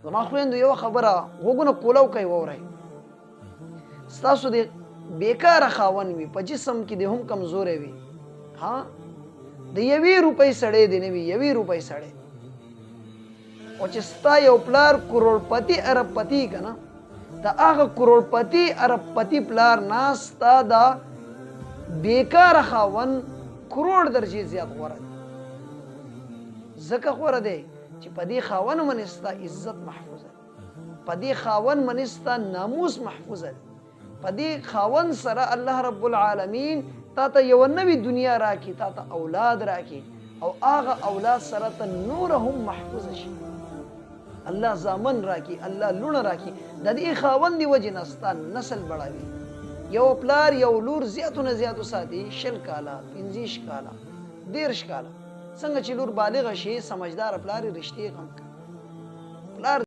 زما خویندو یوه خبره غوږونه کولو کوئ واورئ ستاسو د بیکاره خاوند وي په جسم کې د هم کمزوری وي ها د یوې روپۍ سړی دی نه وي یوې روپۍ سړی او چې ستا یو پلار کروڑپتی اربپتی که نه د هغه کروڑپتی اربپتی پلار نه ستا دا بیکاره خاوند کروڑ درجې زیات غوره دی ځکه غوره دی چې په دې خاوند باندې ستا عزت محفوظه ده په دې خاوند باندې ستا ناموس محفوظه ده په دې خاوند سره الله رب العالمین تا ته یو نوې دنیا راکړي تا ته اولاد راکړي او هغه اولاد سره ته نور هم محفوظ شي الله زامن راکړي الله لونه راکړي د دې خاوند دی وجې نه ستا نسل بړوي یو پلار یو لور زیاتو نه زیاتو ساتي 20 کاله 15 کاله 13 کاله څنګه چې لور بالغه شي سمجدار پلار رشتې غم